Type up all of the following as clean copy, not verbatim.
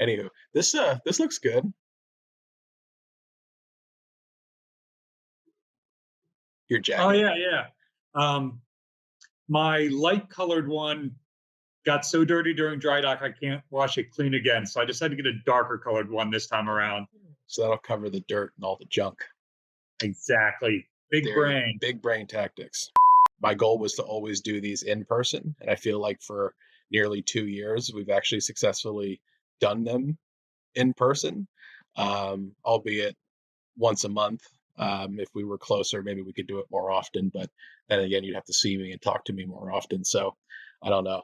Anywho, this looks good. Your Oh jacket. yeah, yeah. Um, my light colored one got so dirty during dry dock I can't wash it clean again. So I decided to get a darker colored one this time around. So that'll cover the dirt and all the junk. Exactly. Big There you brain. big brain tactics. My goal was to always do these in person, and I feel like for nearly 2 years, we've actually successfully done them in person, albeit once a month. If we were closer, maybe we could do it more often, but then again, you'd have to see me and talk to me more often. So I don't know.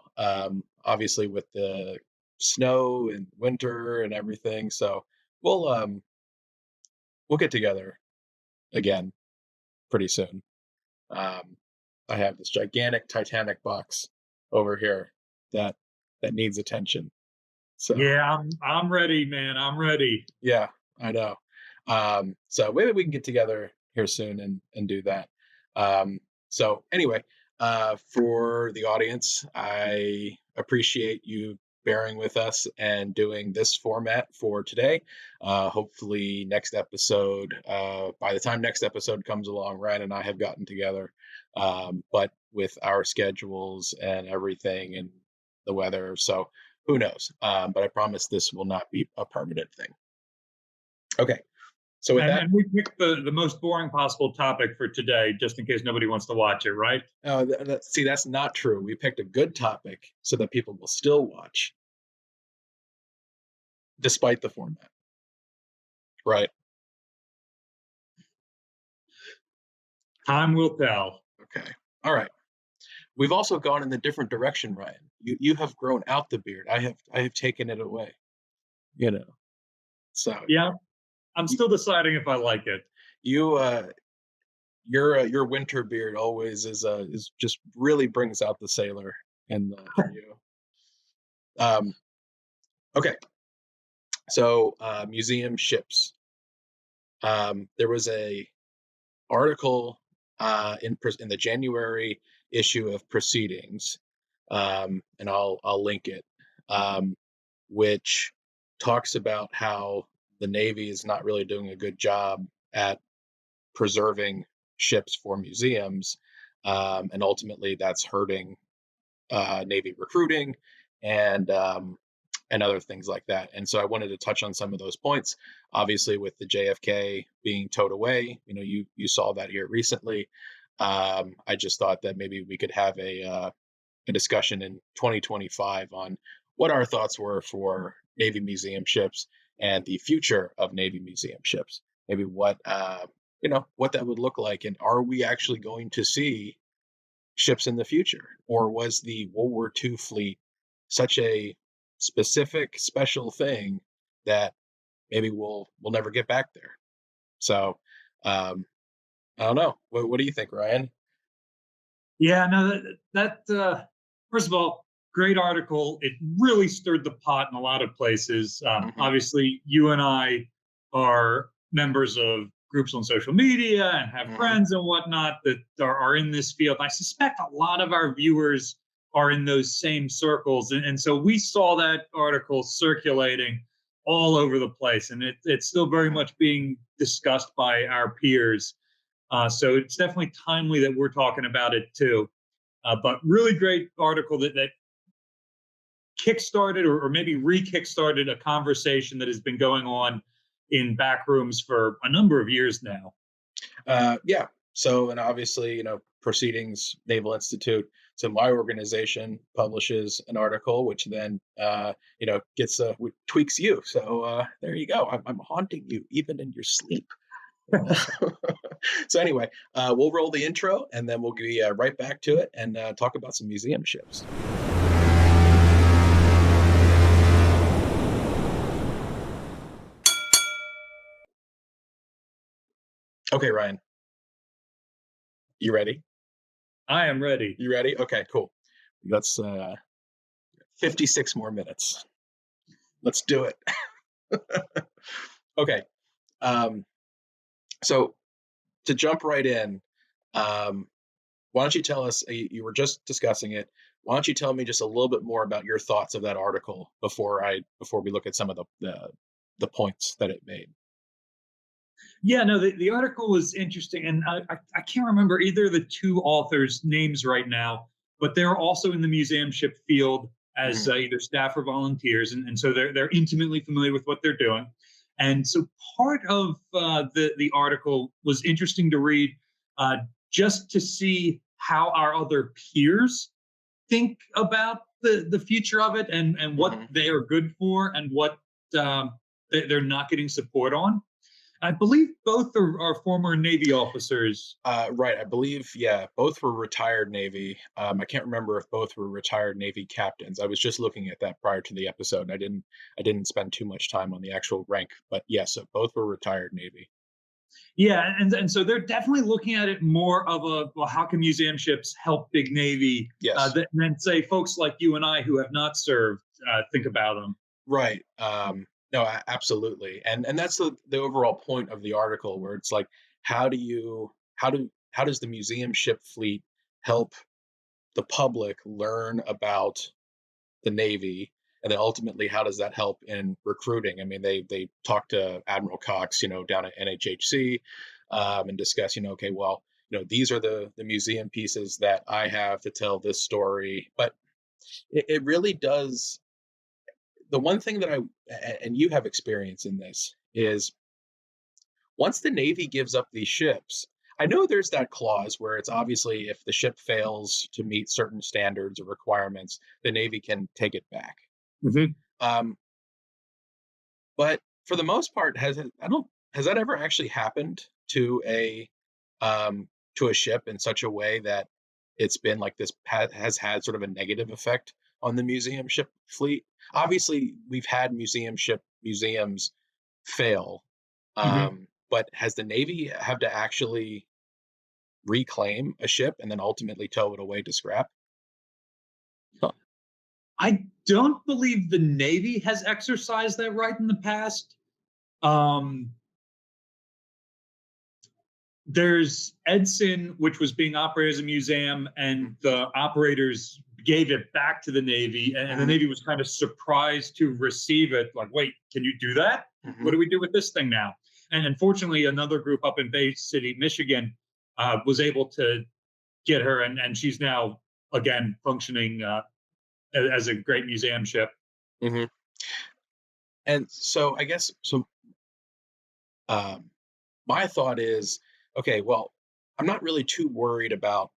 Obviously, with the snow and winter and everything, so we'll um, we'll get together again pretty soon. Um, I have this gigantic Titanic box over here that needs attention. So Yeah, I'm ready, man. I'm ready. yeah, I know. So maybe we can get together here soon and do that. Um, so anyway, for the audience, I appreciate you bearing with us and doing this format for today. Hopefully, next episode, by the time next episode comes along, Ryan and I have gotten together. But with our schedules and everything and the weather, so who knows? But I promise this will not be a permanent thing. Okay. So with that, And we picked the most boring possible topic for today, just in case nobody wants to watch it, right? see, that's not true. We picked a good topic so that people will still watch despite the format. Right. Time will tell. Okay. All right. We've also gone in the different direction, Ryan. You have grown out the beard. I have taken it away. You know. So Yeah, I'm you still deciding if I like it. you your winter beard always is just really brings out the sailor in you. Um okay. So museum ships. There was a article in the January issue of Proceedings, and I'll link it, um, which talks about how the Navy is not really doing a good job at preserving ships for museums, and ultimately that's hurting Navy recruiting and and other things like that. And so I wanted to touch on some of those points. Obviously, with the JFK being towed away, you saw that here recently. I just thought that maybe we could have a discussion in 2025 on what our thoughts were for Navy museum ships and the future of Navy museum ships. Maybe what that would look like, and are we actually going to see ships in the future, or was the World War II fleet such a specific special thing that maybe we'll never get back there? So I don't know. What do you think, Ryan? Yeah, no, first of all, great article. It really stirred the pot in a lot of places. Hmm. Obviously, you and I are members of groups on social media and have Hmm. friends and whatnot that are in this field. I suspect a lot of our viewers are in those same circles. And so we saw that article circulating all over the place, and it's still very Hmm. much being discussed by our peers. So it's definitely timely that we're talking about it too. But really great article that kickstarted or maybe re-kickstarted a conversation that has been going on in back rooms for a number of years now. Yeah. So, and obviously, Proceedings Naval Institute. So, my organization publishes an article, which then, gets tweaks you. So, there you go. I'm haunting you even in your sleep. So, anyway, we'll roll the intro, and then we'll be right back to it and talk about some museum ships. Okay, Ryan, you ready? I am ready. You ready? Okay, cool. Let's 56 more minutes. Let's do it. Okay. So to jump right in, why don't you tell us? You were just discussing it. Why don't you tell me just a little bit more about your thoughts of that article before we look at some of the points that it made? Yeah, no, the article was interesting, and I can't remember either of the two authors' names right now, but they're also in the museumship field as Mhm, either staff or volunteers, and so they're intimately familiar with what they're doing. And so part of the article was interesting to read, uh, just to see how our other peers think about the future of it, and what mhm. they are good for and what they're not getting support on. I believe both are former Navy officers. Right, I believe, yeah, both were retired Navy. I can't remember if both were retired Navy captains. I was just looking at that prior to the episode, and I didn't spend too much time on the actual rank, but yes, both were retired Navy. Yeah, and so they're definitely looking at it more of a, well, how can museum ships help Big Navy, Yes, than say folks like you and I who have not served think about them. right. No, absolutely, and that's the overall point of the article, where it's like, how does the museum ship fleet help the public learn about the Navy, and then ultimately, how does that help in recruiting? I mean, they talked to Admiral Cox, down at NHHC, and discuss, okay, well, these are the museum pieces that I have to tell this story. But it really does. The one thing that and you have experience in this, is once the Navy gives up these ships. I know there's that clause where it's obviously, if the ship fails to meet certain standards or requirements, the Navy can take it back. Mhm. Um, But for the most part, has that ever actually happened to a ship in such a way that it's been like this, has had sort of a negative effect on the museum ship fleet? Obviously, we've had museums fail, Mhm. but has the Navy have to actually reclaim a ship and then ultimately tow it away to scrap? I don't believe the Navy has exercised that right in the past. Um, there's Edson, which was being operated as a museum, and the operators gave it back to the Navy, and the Mhm, Navy was kind of surprised to receive it. Like, wait, can you do that? What mhm. do we do with this thing now? And unfortunately, another group up in Bay City, Michigan, was able to get her, and she's now again functioning as a great museum ship. Mhm. And so I guess so. Um, my thought is, okay, well, I'm not really too worried about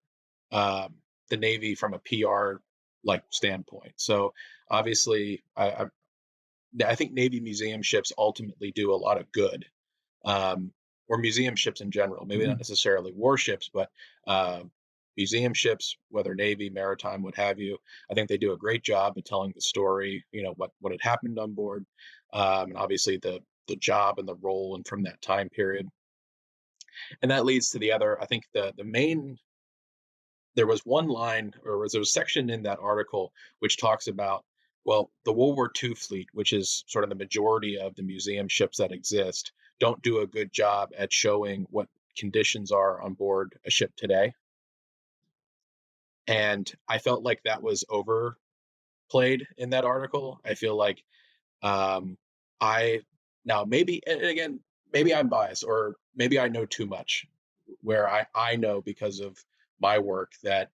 the Navy from a PR like standpoint. So obviously, I think Navy museum ships ultimately do a lot of good, or museum ships in general. Maybe not Mhm. necessarily warships, but uh, museum ships, whether Navy, maritime, what have you. I think they do a great job of telling the story. What had happened on board, and obviously the job and the role and from that time period. And that leads to the other. I think the main there was one line, or was there a section in that article which talks about, well, the World War II fleet, which is sort of the majority of the museum ships that exist, don't do a good job at showing what conditions are on board a ship today. And I felt like that was overplayed in that article. I feel like, um, I now maybe, and again, maybe I'm biased, or maybe I know too much, where I know because of my work that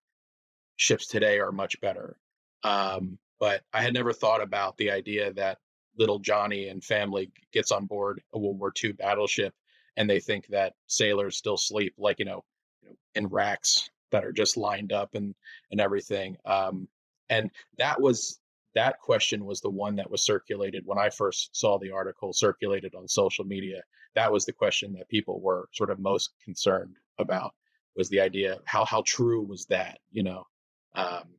ships today are much better. But I had never thought about the idea that little Johnny and family gets on board a World War II battleship, and they think that sailors still sleep, like, in racks that are just lined up and everything. And that question was the one that was circulated when I first saw the article circulated on social media. That was the question that people were sort of most concerned about, was the idea, how true was that, um,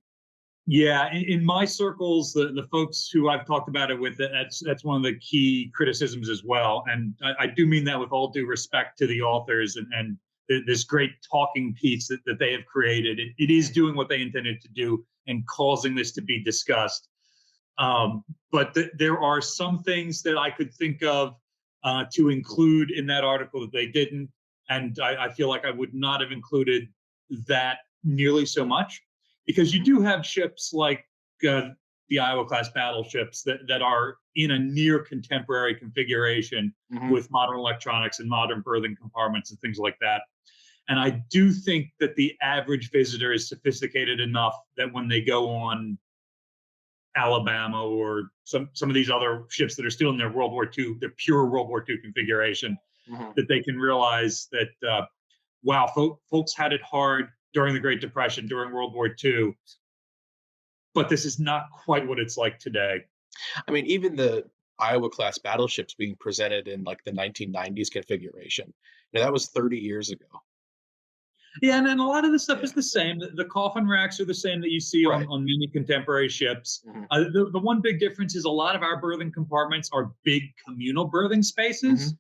Yeah, in my circles, the folks who I've talked about it with, that's one of the key criticisms as well. And I do mean that with all due respect to the authors, and this great talking piece that they have created. It is doing what they intended to do and causing this to be discussed. But there are some things that I could think of to include in that article that they didn't, and I feel like I would not have included that nearly so much. because you do have ships like the Iowa class battleships that are in a near contemporary configuration with modern electronics and modern berthing compartments and things like that. And I do think that the average visitor is sophisticated enough that when they go on Alabama or some of these other ships that are still in their World War II, their pure World War II configuration, that they can realize that, wow, folks had it hard during the Great Depression, during World War II, but this is not quite what it's like today. I mean, even the Iowa class battleships being presented in like the 1990s configuration, that was 30 years ago. Yeah, and then a lot of the stuff is the same. The coffin racks are the same that you see on many contemporary ships. The one big difference is a lot of our berthing compartments are big communal berthing spaces,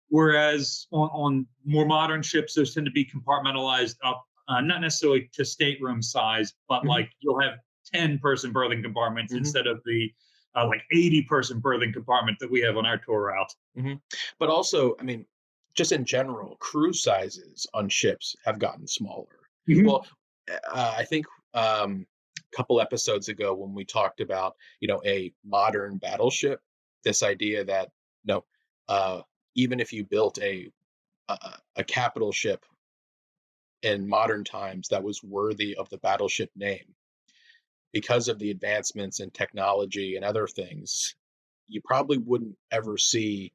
whereas on more modern ships, those tend to be compartmentalized up, not necessarily to stateroom size, but like you'll have 10-person berthing compartments instead of the like 80-person berthing compartment that we have on our tour route. But also, I mean, just in general, crew sizes on ships have gotten smaller. Well, I think a couple episodes ago when we talked about, a modern battleship, this idea that, even if you built a capital ship in modern times that was worthy of the battleship name, because of the advancements in technology and other things, you probably wouldn't ever see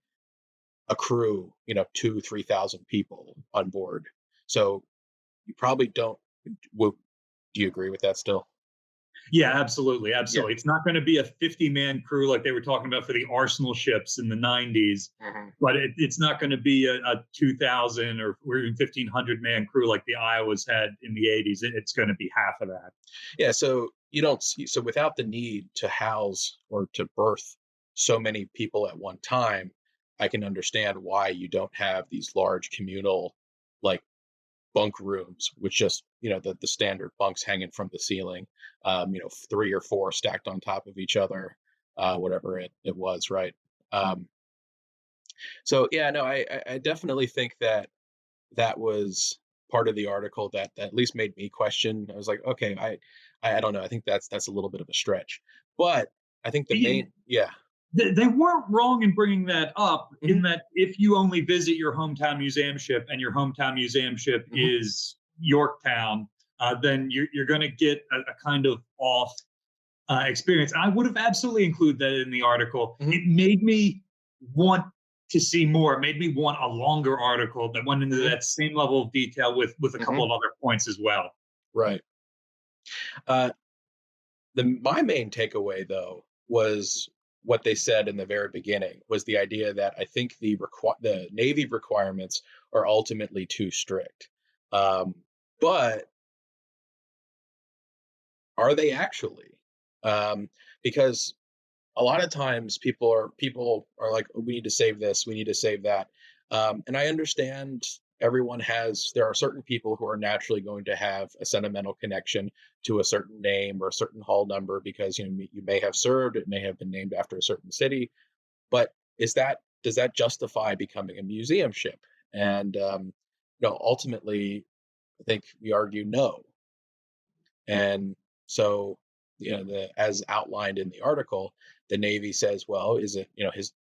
a crew, 2,000-3,000 people on board. So you probably don't. Do you agree with that still? Yeah, absolutely. Absolutely. Yeah. It's not going to be a 50-man crew like they were talking about for the Arsenal ships in the 90s, but it's not going to be a 2,000 or even 1,500-man crew like the Iowas had in the 80s. It's going to be half of that. Yeah. So you don't see, so without the need to house or to berth so many people at one time, I can understand why you don't have these large communal, like, bunk rooms, which just, the standard bunks hanging from the ceiling, 3 or 4 stacked on top of each other, whatever it was, right? So yeah, no, I definitely think that was part of the article that at least made me question. I was like, okay, I don't know. I think that's a little bit of a stretch, but I think the main, They weren't wrong in bringing that up, in that if you only visit your hometown museum ship and your hometown museum ship is Yorktown, then you're going to get a kind of off experience. I would have absolutely included that in the article. It made me want to see more. It made me want a longer article that went into that same level of detail with a couple of other points as well. Right. My main takeaway, though, was what they said in the very beginning, was the idea that I think the Navy requirements are ultimately too strict. But are they actually? Because a lot of times people are like, oh, we need to save this, we need to save that. And I understand there are certain people who are naturally going to have a sentimental connection to a certain name or a certain hull number because you may have served, it may have been named after a certain city, but does that justify becoming a museum ship? And ultimately, I think we argue no. And so, as outlined in the article, the Navy says, well, is it,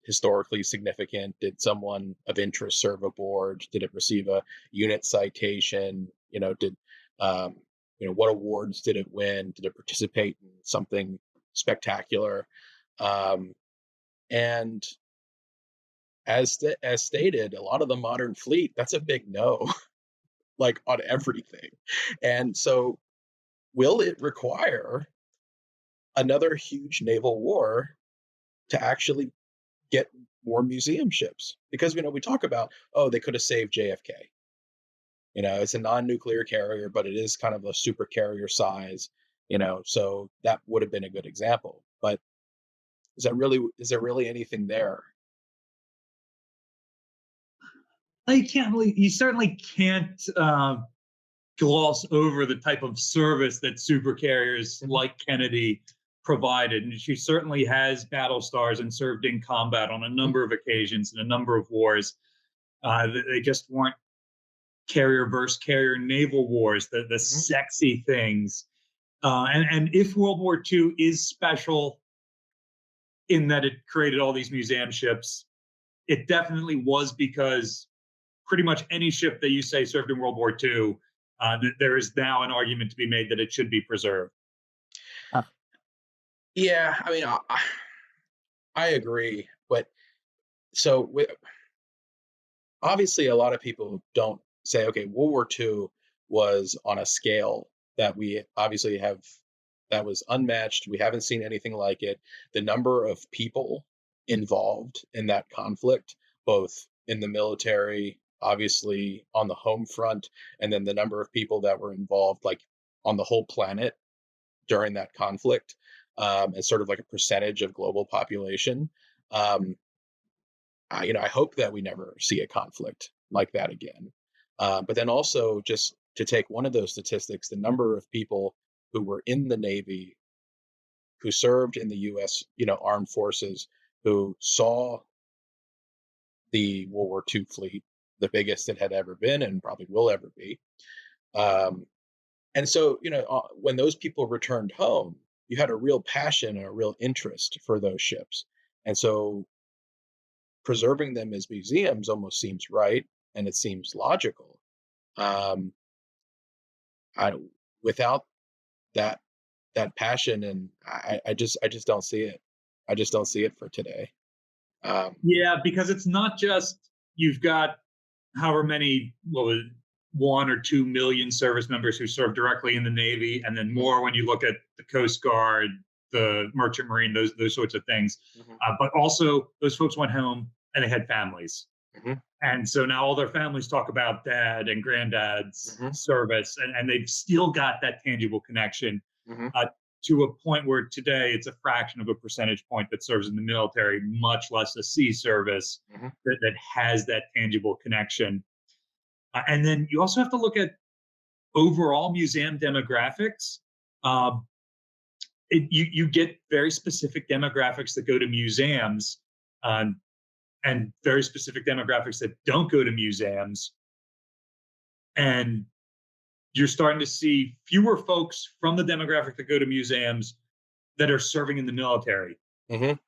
historically significant? Did someone of interest serve aboard? Did it receive a unit citation? What awards did it win? Did it participate in something spectacular? And as stated, a lot of the modern fleet, that's a big no, like on everything. And so will it require another huge naval war to actually get more museum ships? Because, we talk about, they could have saved JFK. It's a non-nuclear carrier, but it is kind of a super carrier size, so that would have been a good example. But is there really anything there? You certainly can't gloss over the type of service that super carriers like Kennedy provided. And she certainly has battle stars and served in combat on a number of occasions in a number of wars. They just weren't carrier versus carrier naval wars, the sexy things. And if World War II is special in that it created all these museum ships, it definitely was because pretty much any ship that you say served in World War II, there is now an argument to be made that it should be preserved. Yeah, I mean, I agree, but so obviously a lot of people don't say, okay, World War II was on a scale that we obviously have that was unmatched. We haven't seen anything like it. The number of people involved in that conflict, both in the military, obviously on the home front, and then the number of people that were involved, like on the whole planet during that conflict, as sort of like a percentage of global population. Um, I hope that we never see a conflict like that again. But then also, just to take one of those statistics, the number of people who were in the Navy, who served in the U.S., armed forces, who saw the World War II fleet, the biggest it had ever been and probably will ever be. Um, and so, when those people returned home, you had a real passion and a real interest for those ships. And so preserving them as museums almost seems right, and it seems logical. Um, I Without that passion, and I just don't see it. I just don't see it for today. Um, Yeah, because it's not just you've got however many, what was it, 1 or 2 million service members who serve directly in the Navy, and then mhm, more when you look at the Coast Guard, the Merchant Marine, those sorts of things. mhm, But also, those folks went home and they had families, mhm, and so now all their families talk about dad and granddad's mhm, service, and they've still got that tangible connection, mhm, uh, to a point where today it's a fraction of a percentage point that serves in the military, much less a sea service mhm. that has that tangible connection. And then you also have to look at overall museum demographics. Um, you get very specific demographics that go to museums, um, and very specific demographics that don't go to museums. And you're starting to see fewer folks from the demographic that go to museums that are serving in the military. Mhm.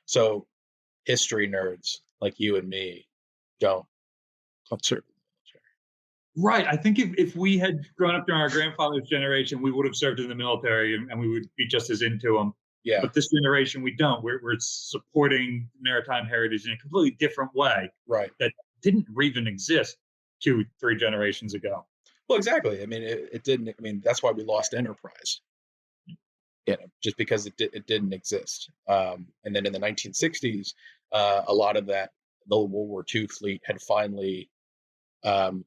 So history nerds like you and me don't serve in the Right. I think if we had grown up during our grandfather's generation, we would have served in the military, and we would be just as into them. Yeah, But this generation, we don't. We're supporting maritime heritage in a completely different way right. that didn't even exist 2, 3 generations ago. Well, exactly. I mean, it didn't. I mean, that's why we lost Enterprise. Just because it didn't exist. And then in the 1960s, a lot of the World War II fleet had finally um,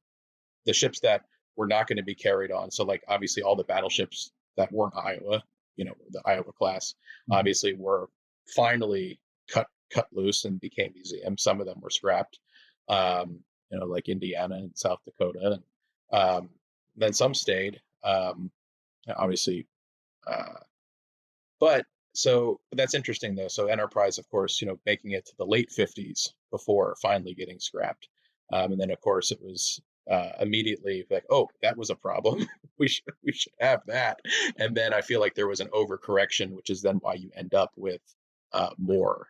the ships that were not going to be carried on. So, like obviously, all the battleships that weren't Iowa, the Iowa class, Mhm. obviously were finally cut loose and became museums. Some of them were scrapped, like Indiana and South Dakota, and then some stayed. Obviously, uh, but so that's interesting though. So Enterprise, of course, making it to the late 50s before finally getting scrapped. And then of course it was immediately like, oh, that was a problem. we should have that. And then I feel like there was an overcorrection, which is then why you end up with more,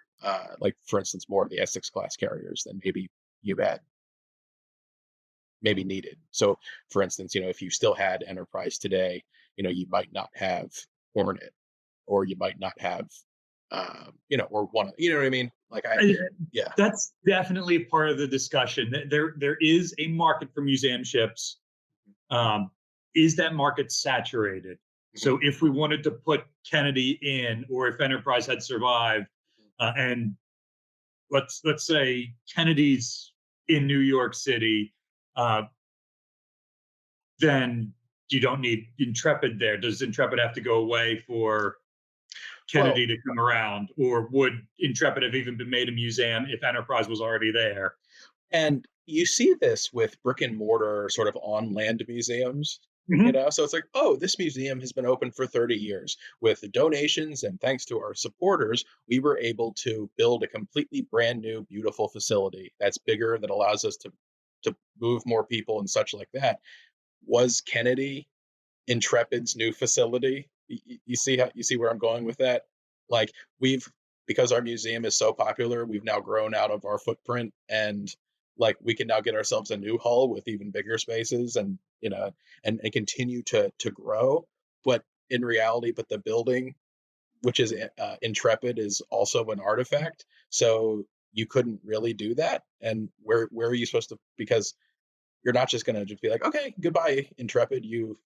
like for instance, more of the Essex class carriers than maybe you had maybe needed. So for instance, if you still had Enterprise today, you might not have Hornet, or you might not have, or one, you know what I mean? Like I- yeah. That's definitely part of the discussion. There is a market for museum ships. Um, is that market saturated? Mhm, So if we wanted to put Kennedy in, or if Enterprise had survived, and let's say Kennedy's in New York City, uh, then you don't need Intrepid there. Does Intrepid have to go away for well, Kennedy to come around, or would Intrepid have even been made a museum if Enterprise was already there? and you see this with brick and mortar sort of on land museums. Mhm. So it's like, oh, this museum has been open for 30 years. With the donations and thanks to our supporters, we were able to build a completely brand new, beautiful facility that's bigger, that allows us to move more people and such like that. Was Kennedy Intrepid's new facility. You see how you see where I'm going with that? Like we've because our museum is so popular, we've now grown out of our footprint and like we can now get ourselves a new hull with even bigger spaces and and continue to grow. But in reality, but the building, which is Intrepid, is also an artifact. So you couldn't really do that. And where are you supposed to? Because you're not just going to just be like, okay, goodbye, Intrepid. You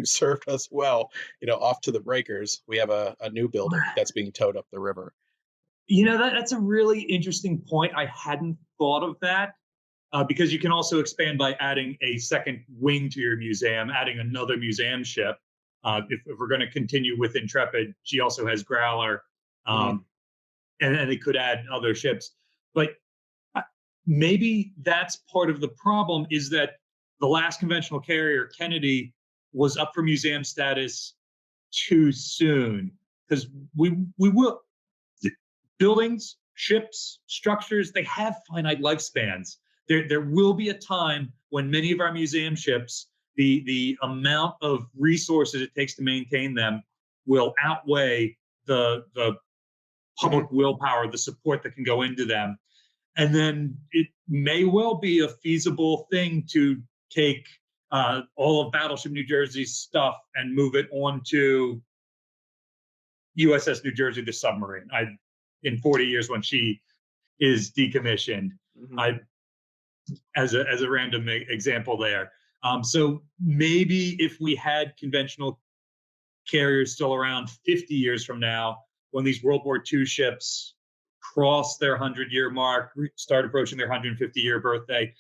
served us well. Off to the breakers. We have a new building that's being towed up the river. That's a really interesting point. I hadn't thought of that. Because you can also expand by adding a second wing to your museum, adding another museum ship. If we're going to continue with Intrepid, she also has Growler, Mhm. and they could add other ships. But maybe that's part of the problem is that the last conventional carrier, Kennedy, was up for museum status too soon because we will buildings, ships, structures, they have finite lifespans. There will be a time when many of our museum ships, the amount of resources it takes to maintain them will outweigh the Mhm. public willpower, the support that can go into them. And then it may well be a feasible thing to take all of Battleship New Jersey's stuff and move it onto USS New Jersey, the submarine. In 40 years when she is decommissioned. Mhm. I as a random example there. So maybe if we had conventional carriers still around 50 years from now, when these World War II ships cross their 100-year mark, start approaching their 150-year birthday,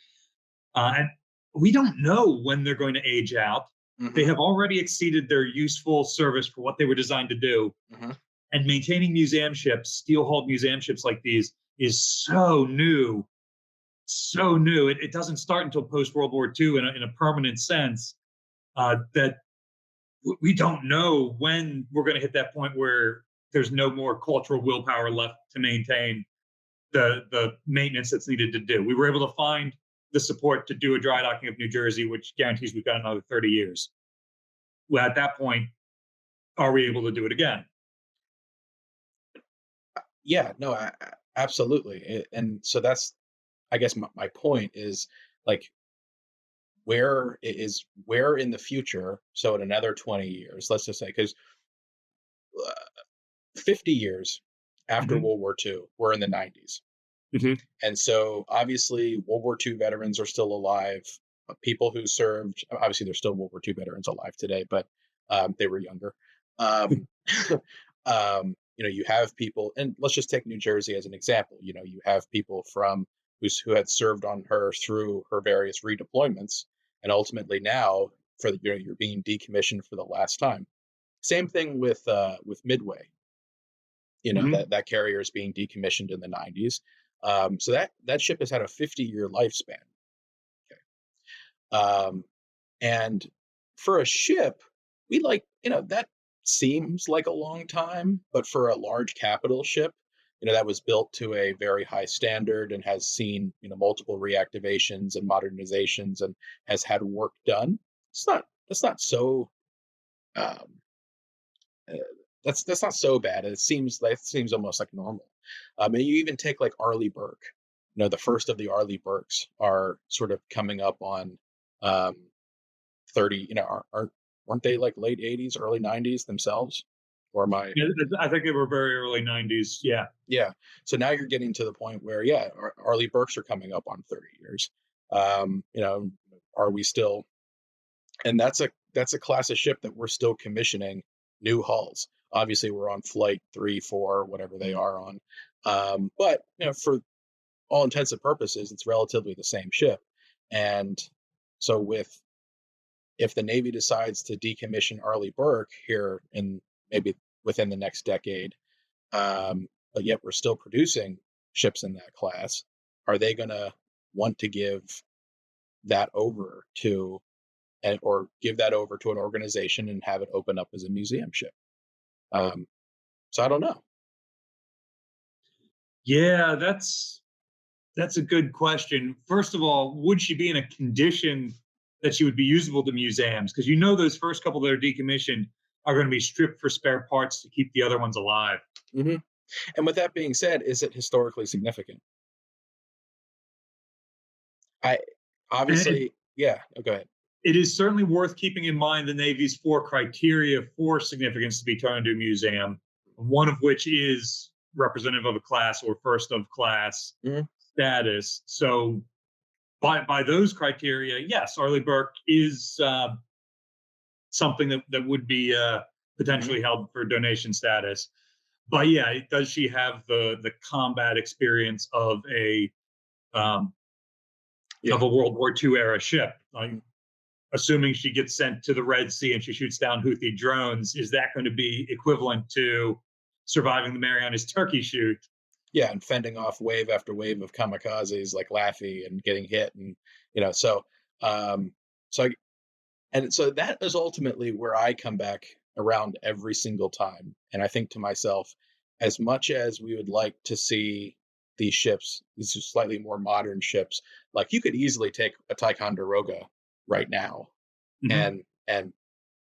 and we don't know when they're going to age out. They Mhm. have already exceeded their useful service for what they were designed to do. Mhm. And maintaining museum ships, steel-hulled museum ships like these, is so new, so new. It doesn't start until post World War II in a permanent sense. That we don't know when we're going to hit that point where there's no more cultural willpower left to maintain the maintenance that's needed to do. We were able to find the support to do a dry docking of New Jersey, which guarantees we've got another 30 years. Well, at that point, are we able to do it again? Yeah, no, absolutely. And so that's, I guess, my point is like where in the future, so in another 20 years, let's just say, because 50 years after Mm-hmm. World War II, we're in the 90s. Mm-hmm. And so obviously World War II veterans are still alive. People who served, obviously there's still World War II veterans alive today, but they were younger. Um, you have people, and let's just take New Jersey as an example. You have people who had served on her through her various redeployments, and ultimately now you're being decommissioned for the last time. Same thing with Midway. Mm-hmm. That carrier is being decommissioned in the 90s. So that ship has had a 50-year lifespan. Okay. Um, and for a ship, we that seems like a long time, but for a large capital ship, that was built to a very high standard and has seen, multiple reactivations and modernizations and has had work done. That's not so um, uh, that's not so bad. It seems almost like normal. And you even take like Arleigh Burke. The first of the Arleigh Burkes are sort of coming up on um, 30. Weren't they like late 80s, early 90s themselves? Or am I? Yeah, I think they were very early 90s. Yeah. Yeah. So now you're getting to the point where yeah, Arleigh Burkes are coming up on 30 years. Um, you know, are we still? And that's a class of ship that we're still commissioning new hulls. Obviously, we're on flight 3, 4, whatever they are on. But for all intents and purposes, it's relatively the same ship. And so, if the Navy decides to decommission Arleigh Burke here in maybe within the next decade, but yet we're still producing ships in that class, are they going to want to give that over to or give that over to an organization and have it open up as a museum ship? Um, so I don't know. Yeah, that's a good question. First of all, would she be in a condition that she would be usable to museums, because those first couple that are decommissioned are going to be stripped for spare parts to keep the other ones alive. Hmm. And with that being said, is it historically significant? I And obviously, yeah. Oh, go ahead. it is certainly worth keeping in mind the Navy's 4 criteria for significance to be turned into a museum, one of which is representative of a class or first of class Hmm. status. So, by those criteria, yes, Arleigh Burke is something that would be Hmm. potentially held for donation status. But yeah, does she have the combat experience um, Yeah. of a World War II era ship? Like, Mhm. assuming she gets sent to the Red Sea and she shoots down Houthi drones, is that going to be equivalent to surviving the Marianas Turkey shoot? Yeah, and fending off wave after wave of kamikazes like Laffy and getting hit, and so um so I, and so that is ultimately where I come back around every single time. And I think to myself, as much as we would like to see these ships, these slightly more modern ships, like you could easily take a Ticonderoga right now Mm-hmm. and and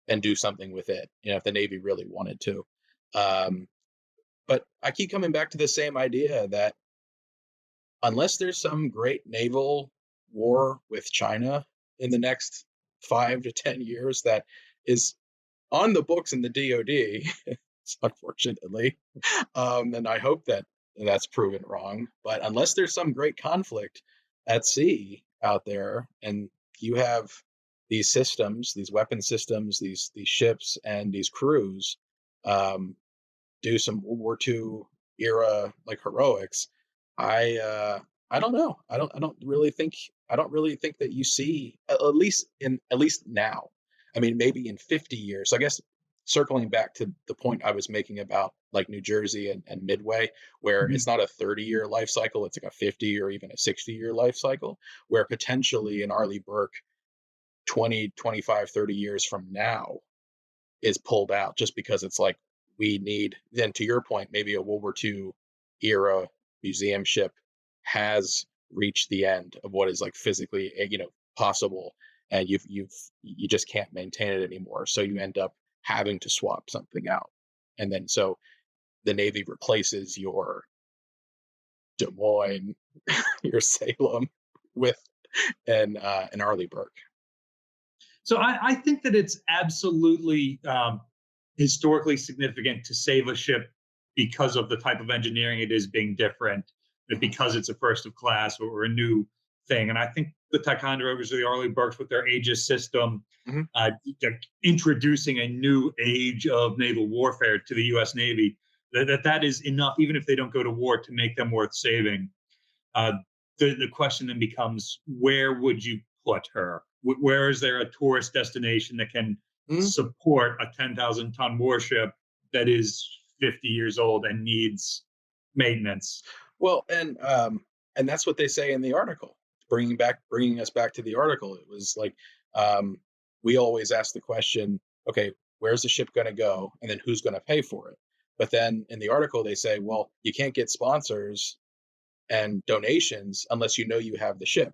and do something with it, if the Navy really wanted to. Um, but I keep coming back to the same idea that unless there's some great naval war with China in the next 5 to 10 years that is on the books in the DoD, unfortunately, and I hope that that's proven wrong. But unless there's some great conflict at sea out there, and you have these systems, these weapon systems, these ships, and these crews, um, do some World War II era like heroics, I I don't know. I don't really think that you see, at least now. I mean, maybe in 50 years. I guess circling back to the point I was making about like New Jersey and Midway, where Mm-hmm. it's not a 30-year life cycle, it's like a 50 or even a 60-year life cycle, where potentially an Arleigh Burke 20, 25, 30 years from now is pulled out just because it's like we need, then to your point, maybe a World War II era museum ship has reached the end of what is like physically possible, and you just can't maintain it anymore, so you end up having to swap something out, and then so the Navy replaces your Des Moines, your Salem with an Arleigh Burke. So I think that it's absolutely historically significant to save a ship because of the type of engineering it is being different, Hmm. because it's a first of class or a new thing. And I think the Ticonderogas or the Arleigh Burks with their Aegis system, Hmm. they're introducing a new age of naval warfare to the U.S. Navy. That is enough, even if they don't go to war, to make them worth saving. Uh, the question then becomes, where would you put her? Where is there a tourist destination that can Hmm. support a 10,000-ton warship that is 50 years old and needs maintenance? Well, and that's what they say in the article. Bringing us back to the article, it was like, um, we always ask the question, okay, where's the ship going to go, and then who's going to pay for it? But then in the article, they say, well, you can't get sponsors and donations unless you have the ship.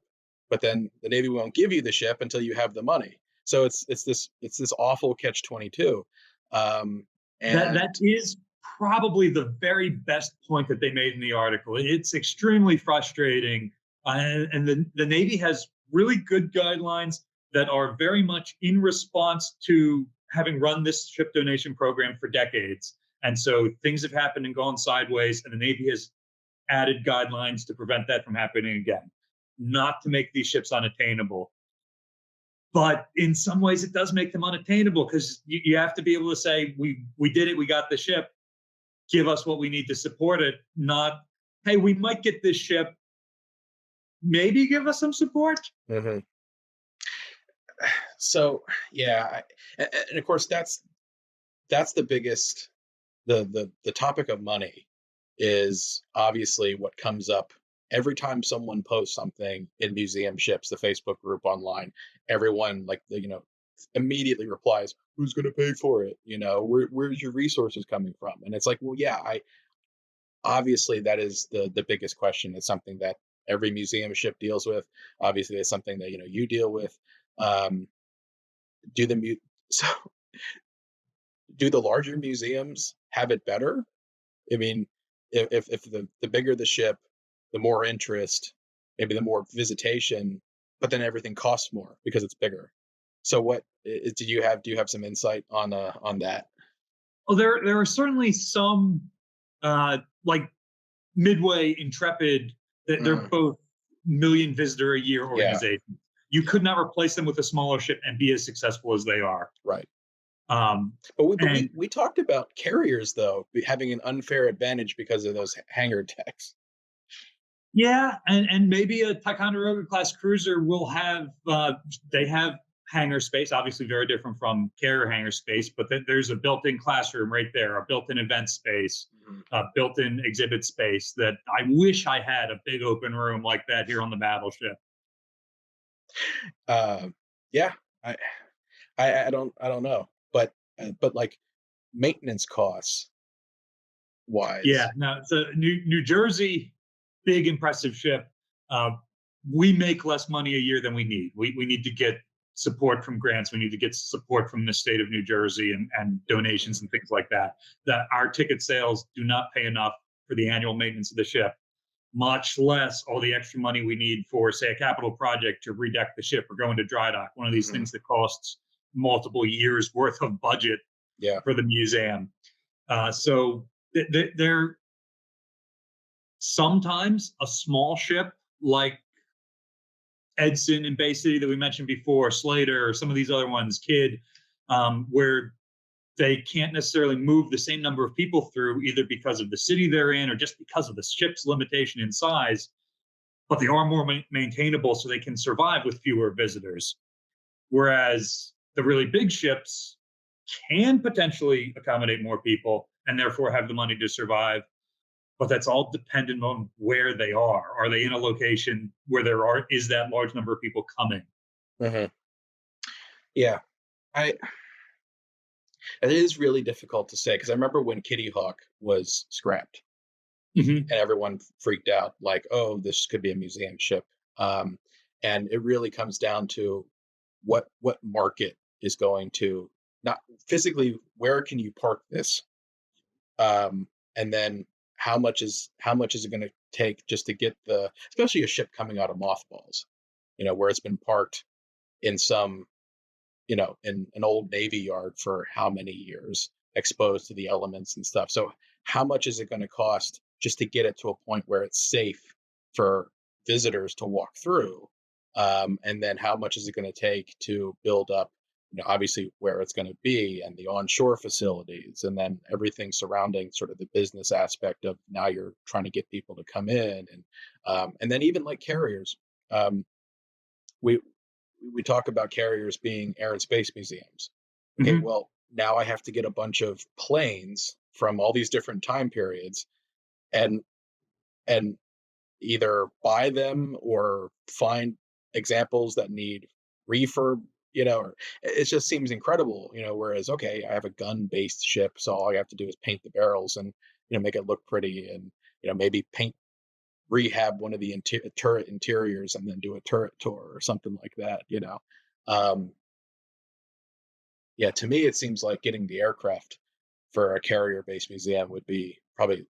But then the Navy won't give you the ship until you have the money. So it's this awful catch 22. Um, That and is probably the very best point that they made in the article. It's extremely frustrating, and the Navy has really good guidelines that are very much in response to having run this ship donation program for decades. And so things have happened and gone sideways, and the Navy has added guidelines to prevent that from happening again, not to make these ships unattainable. But in some ways, it does make them unattainable, because you have to be able to say, we did it, we got the ship, give us what we need to support it, not, hey, we might get this ship, maybe give us some support. Mhm. So yeah, and of course that's the biggest, the topic of money is obviously what comes up every time someone posts something in museum ships, the Facebook group online. Everyone like immediately replies, "Who's going to pay for it? Where's your resources coming from?" And it's like, well, yeah, I obviously that is the biggest question. It's something that every museum ship deals with. Obviously, it's something that you deal with. Um, do the mu- so do the larger museums have it better? I mean, if the bigger the ship, the more interest, maybe the more visitation, but then everything costs more because it's bigger. So do you have some insight on that? Well, there are certainly some like Midway, Intrepid. They're Mm, both million visitor a year yeah, organizations. You yeah, could not replace them with a smaller ship and be as successful as they are. right. Um, But and we talked about carriers though having an unfair advantage because of those hangar decks. yeah, and maybe a Ticonderoga class cruiser will have they have hangar space, obviously very different from carrier hangar space, but there's a built-in classroom right there, a built-in event space, Mhm. a built-in exhibit space that I wish I had a big open room like that here on the battleship. Uh, yeah, I, I don't know, but like maintenance costs Yeah, wise. no, so New Jersey, big impressive ship. Uh, we make less money a year than we need. We need to get support from grants. We need to get support from the state of New Jersey and donations and things like that. That our ticket sales do not pay enough for the annual maintenance of the ship, much less all the extra money we need for, say, a capital project to redeck the ship or go into dry dock. One of these Mhm. things that costs multiple years worth of budget Yeah. for the museum. So they're sometimes a small ship like Edson and Bay City that we mentioned before, Slater, or some of these other ones, Kidd, where they can't necessarily move the same number of people through either because of the city they're in or just because of the ship's limitation in size, but they are more maintainable so they can survive with fewer visitors. Whereas the really big ships can potentially accommodate more people and therefore have the money to survive, but that's all dependent on where they are. Are they in a location where is that large number of people coming? Mhm. Yeah. I It is really difficult to say because I remember when Kitty Hawk was scrapped Mm-hmm. and everyone freaked out, like, "Oh, this could be a museum ship." Um, and it really comes down to what market is going to not physically where can you park this, and then how much is it going to take just to get the especially a ship coming out of mothballs, where it's been parked in some in an old Navy yard for how many years, exposed to the elements and stuff. So, how much is it going to cost just to get it to a point where it's safe for visitors to walk through? And then, how much is it going to take to build up, obviously where it's going to be and the onshore facilities, and then everything surrounding sort of the business aspect of now you're trying to get people to come in, and then even like carriers. Um, we we talk about carriers being air and space museums. Okay, Mm-hmm. well, now I have to get a bunch of planes from all these different time periods and and either buy them or find examples that need refurb, or it just seems incredible, whereas okay, I have a gun-based ship, so all I have to do is paint the barrels and make it look pretty and maybe paint rehab one of the turret interiors and then do a turret tour or something like that. Um, yeah, to me, it seems like getting the aircraft for a carrier-based museum would be probably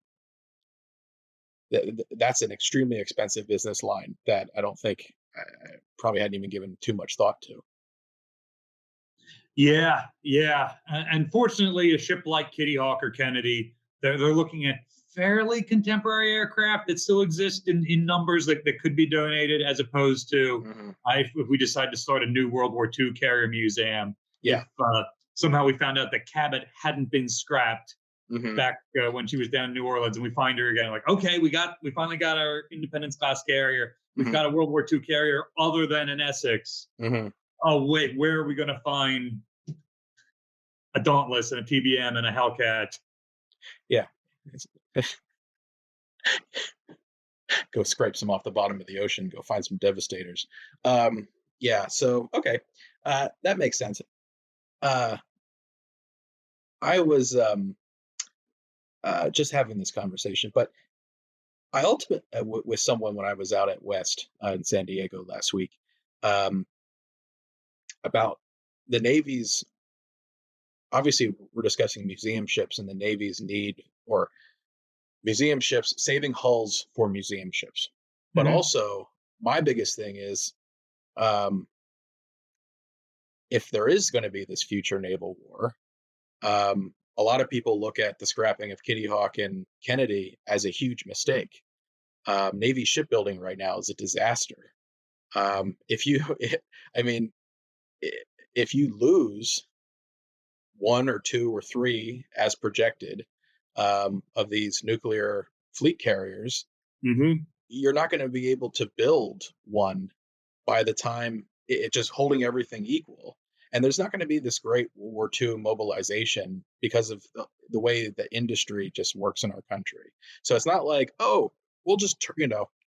that's an extremely expensive business line that I don't think I probably hadn't even given too much thought to. Yeah, yeah. And fortunately, a ship like Kitty Hawk or Kennedy, they're looking at fairly contemporary aircraft that still exist in numbers that could be donated, as opposed to Hmm. if we decide to start a new World War II carrier museum, Yeah. if somehow we found out that Cabot hadn't been scrapped Hmm. back when she was down in New Orleans, and we find her again, like, okay, we finally got our Independence class carrier. We've Hmm. got a World War II carrier other than an Essex. Hmm. Oh wait, where are we going to find a Dauntless and a TBM and a Hellcat? Yeah. Go scrape some off the bottom of the ocean. Go find some devastators. Yeah. So okay, that makes sense. Uh, I was just having this conversation, but I ultimately with someone when I was out at West in San Diego last week. Um, about the Navy's, obviously we're discussing museum ships and the Navy's need, or museum ships, saving hulls for museum ships. But Hmm. also, my biggest thing is, um, if there is going to be this future naval war, a lot of people look at the scrapping of Kitty Hawk and Kennedy as a huge mistake. Navy shipbuilding right now is a disaster. If you, I mean, if you lose one or two or three, as projected, of these nuclear fleet carriers, Hmm. you're not going to be able to build one by the time it just holding everything equal. And there's not going to be this great World War II mobilization because of the way the industry just works in our country. So it's not like, oh, we'll just,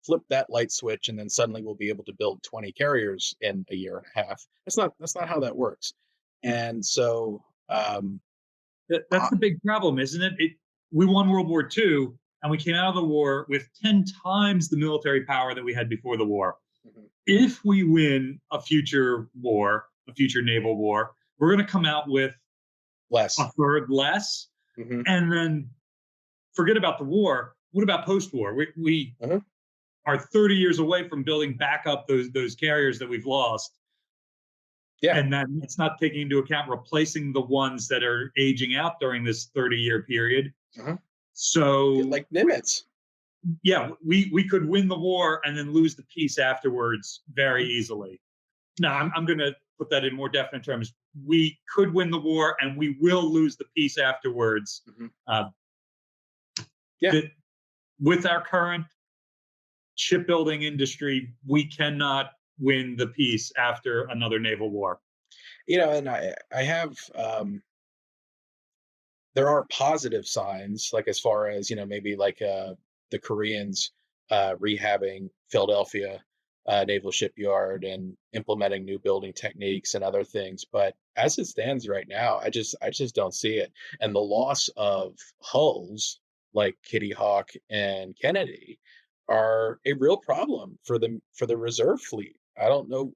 flip that light switch and then suddenly we'll be able to build 20 carriers in a year and a half. That's not how that works. And so, That's uh, the big problem, isn't it? We won World War II, and we came out of the war with 10 times the military power that we had before the war. mhm, If we win a future war, a future naval war, we're going to come out with less. a third less. Hmm. And then forget about the war. What about post war? We Hmm. are 30 years away from building back up those carriers that we've lost. Yeah. And then it's not taking into account replacing the ones that are aging out during this 30-year period. Hmm. So Like Nimitz. yeah, we could win the war and then lose the peace afterwards very Mhm. easily. No, I'm going to put that in more definite terms. We could win the war and we will lose the peace afterwards. Hmm. Uh, Yeah. that with our current shipbuilding industry, we cannot win the peace after another naval war. And I have, there are positive signs, like as far as maybe like the Koreans rehabbing Philadelphia naval shipyard and implementing new building techniques and other things. But as it stands right now, I just don't see it. And the loss of hulls like Kitty Hawk and Kennedy are a real problem for the reserve fleet. I don't know,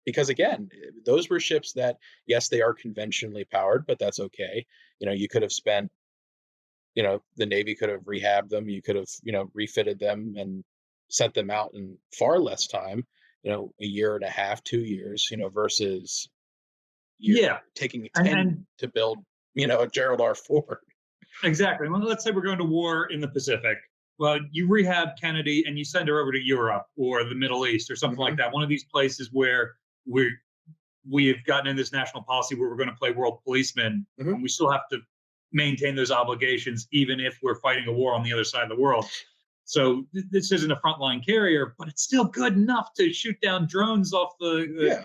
because again, those were ships that, yes, they are conventionally powered, but that's okay. You could have spent, the Navy could have rehabbed them, you could have, refitted them and sent them out in far less time, a year and a half, 2 years, versus you're Yeah. taking And 10 to build, a Gerald R. Ford. exactly. Well, let's say we're going to war in the Pacific. Well, you rehab Kennedy and you send her over to Europe or the Middle East or something like Hmm. that. One of these places where we've gotten in this national policy where we're going to play world policeman, Hmm. and we still have to maintain those obligations even if we're fighting a war on the other side of the world. So this isn't a frontline carrier, but it's still good enough to shoot down drones off the Yeah.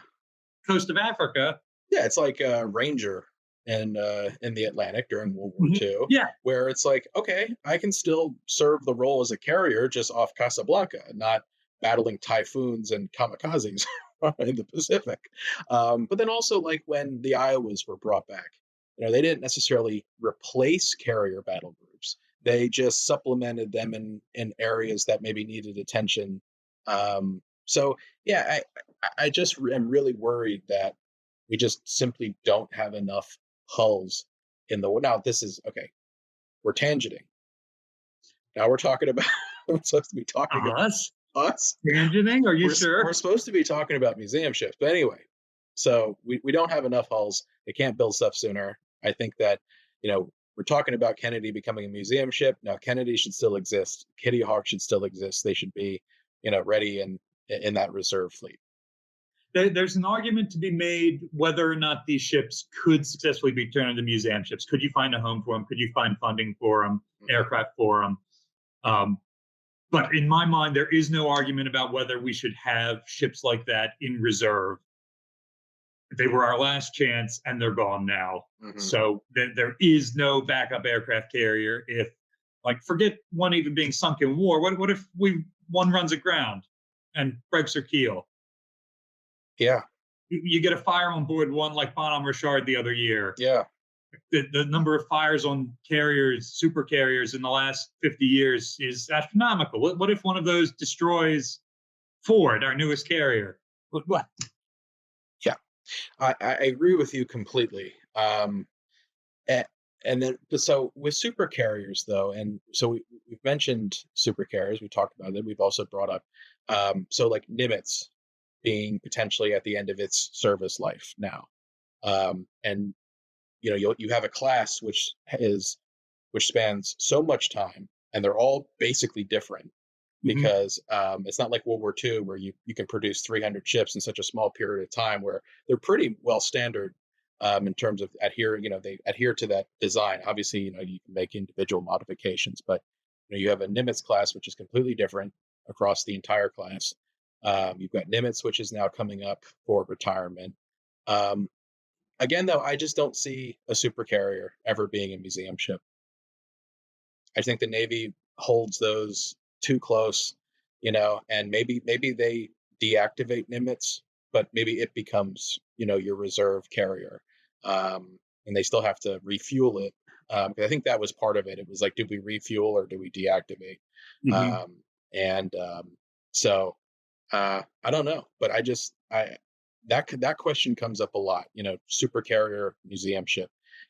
coast of Africa. Yeah, it's like a Ranger in the Atlantic during World War Mhm. II, Yeah, where it's like, okay, I can still serve the role as a carrier just off Casablanca, not battling typhoons and kamikazes in the Pacific. But then also, like when the Iowas were brought back, they didn't necessarily replace carrier battle groups. They just supplemented them in areas that maybe needed attention. So yeah, I just am really worried that we just simply don't have enough hulls in the. Now this is okay. We're tangenting. Now we're talking about we're supposed to be talking us about us. tangenting. Are you We're sure? supposed to be talking about museum ships, but anyway. So we don't have enough hulls. They can't build stuff sooner. I think that we're talking about Kennedy becoming a museum ship. Now Kennedy should still exist. Kitty Hawk should still exist. They should be ready in that reserve fleet. There's an argument to be made whether or not these ships could successfully be turned into museum ships. Could you find a home for them? Could you find funding for them, Mhm. aircraft for them? Um, but in my mind, there is no argument about whether we should have ships like that in reserve. They were our last chance and they're gone now. Mhm. So there is no backup aircraft carrier. If, like, forget one even being sunk in war. What if one runs aground and breaks her keel? Yeah. You get a fire on board one like Bonhomme Richard the other year. Yeah. The number of fires on carriers, super carriers in the last 50 years is astronomical. What if one of those destroys Ford, our newest carrier? What? Yeah. I agree with you completely. A- and then, so with super carriers, though, and so we've mentioned super carriers, we talked about it. We've also brought up, so like Nimitz being potentially at the end of its service life now, and you have a class which spans so much time, and they're all basically different Hmm. because it's not like World War II where you can produce 300 ships in such a small period of time, where they're pretty well standard in terms of they adhere to that design. Obviously, you can make individual modifications, but you have a Nimitz class, which is completely different across the entire class. You've got Nimitz, which is now coming up for retirement. Um, Again, though, I just don't see a super carrier ever being a museum ship. I think the Navy holds those too close, and maybe they deactivate Nimitz, but maybe it becomes, your reserve carrier. And they still have to refuel it. 'Cause I think that was part of it. It was like, did we refuel or do we deactivate? Hmm. And so I don't know, but I that question comes up a lot. Super carrier, museum ship,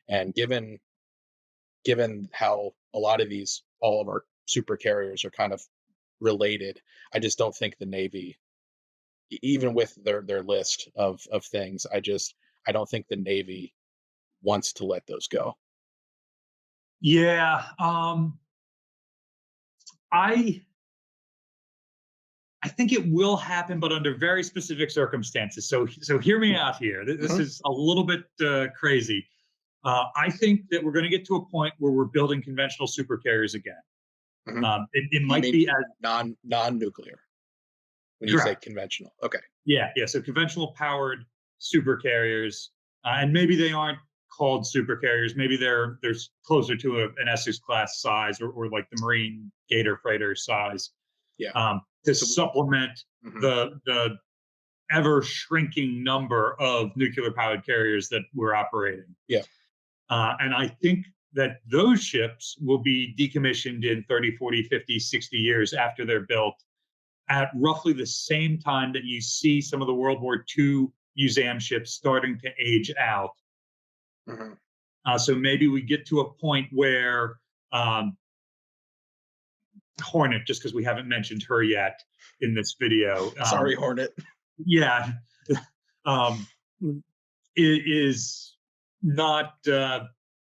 and given how a lot of all of our super carriers are kind of related, I just don't think the Navy, even with their list of things, I don't think the Navy wants to let those go. Yeah. I I think it will happen, but under very specific circumstances. So hear me out here. This Mhm, is a little bit crazy. I think that we're going to get to a point where we're building conventional supercarriers again. mhm. It You might mean be as non-nuclear when you say correct. conventional? Okay. Yeah, yeah. So conventional powered supercarriers, and maybe they aren't called supercarriers. Maybe they're closer to an Essex class size, or like the Marine Gator freighter size, Yeah. to So. supplement Mhm, the ever shrinking number of nuclear powered carriers that we're operating. yeah. And I think that those ships will be decommissioned in 30, 40, 50, 60 years after they're built, at roughly the same time that you see some of the World War II museum ships starting to age out. Mhm. So maybe we get to a point where um, Hornet, just because we haven't mentioned her yet in this video, Sorry, Hornet. yeah, um, is not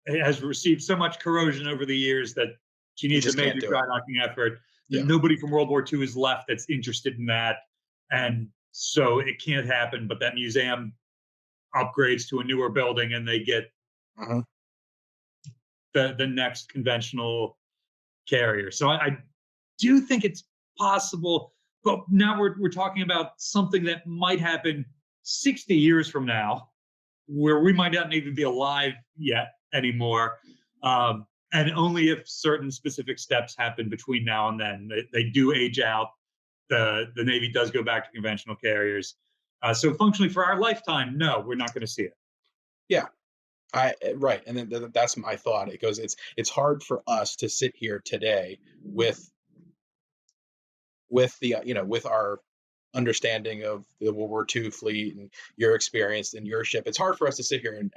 has received so much corrosion over the years that she You needs a just can't major do dry it. docking effort. Yeah. Nobody from World War II is left that's interested in that, and so it can't happen. But that museum upgrades to a newer building, and they get Mhm. the next conventional carrier. So I do think it's possible, but now we're talking about something that might happen 60 years from now, where we might not even be alive yet anymore. And only if certain specific steps happen between now and then. They do age out. The Navy does go back to conventional carriers. So functionally, for our lifetime, no, we're not going to see it. Yeah. Right, and then that's my thought. It goes, it's hard for us to sit here today with the with our understanding of the World War II fleet and your experience in your ship. It's hard for us to sit here and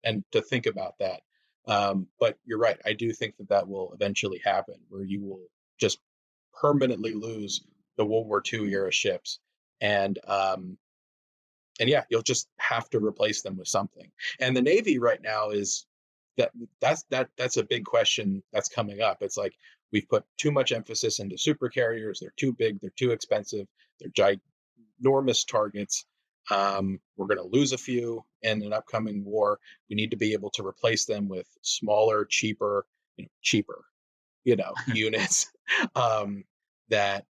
and to think about that. But you're right. I do think that will eventually happen, where you will just permanently lose the World War II era ships, and and yeah, you'll just have to replace them with something. And the Navy right now is that's a big question that's coming up. It's like we've put too much emphasis into super carriers. They're too big. They're too expensive. They're ginormous targets. We're going to lose a few in an upcoming war. We need to be able to replace them with smaller, cheaper, units. um, that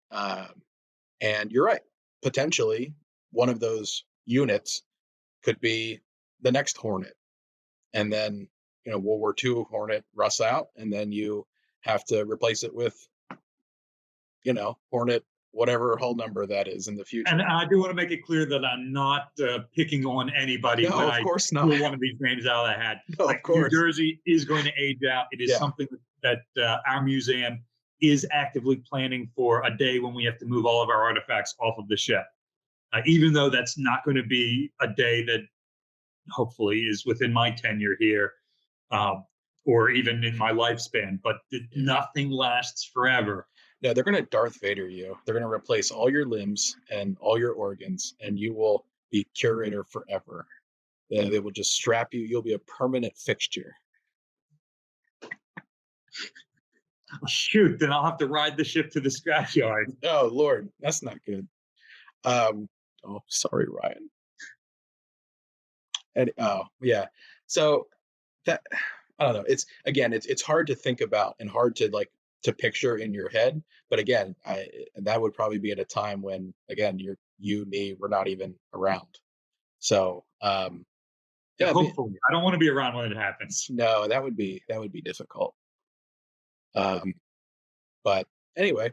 and you're right. Potentially, one of those units could be the next Hornet, and then World War II Hornet rusts out, and then you have to replace it with Hornet, whatever hull number that is in the And future. I do want to make it clear that I'm not picking on anybody No, when of I course not. pull one of these names out of the hat. No, Like of New course. Jersey is going to age out. It is Yeah. something that our museum is actively planning for a day when we have to move all of our artifacts off of the ship. even though that's not going to be a day that hopefully is within my tenure here, um, or even in my lifespan. But nothing lasts forever. No, they're going to Darth Vader you. They're going to replace all your limbs and all your organs, and you will be curator forever. They will just strap you. You'll be a permanent fixture. Shoot, then I'll have to ride the ship to the scrapyard. Oh Lord, that's not good. Oh, sorry, Ryan. And oh yeah, so that I don't know. It's again, it's hard to think about and hard to like to picture in your head. But again, that would probably be at a time when again me, we're not even around. So Yeah, yeah, hopefully, I don't want to be around when it happens. no, that would be difficult. But anyway,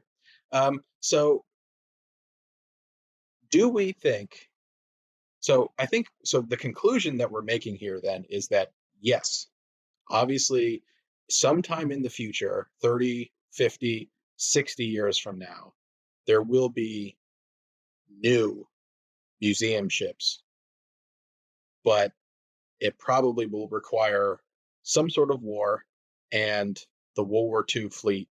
so do we think so I think so the conclusion that we're making here then is that yes, obviously sometime in the future, 30, 50, 60 years from now, there will be new museum ships, but it probably will require some sort of war and the World War II fleet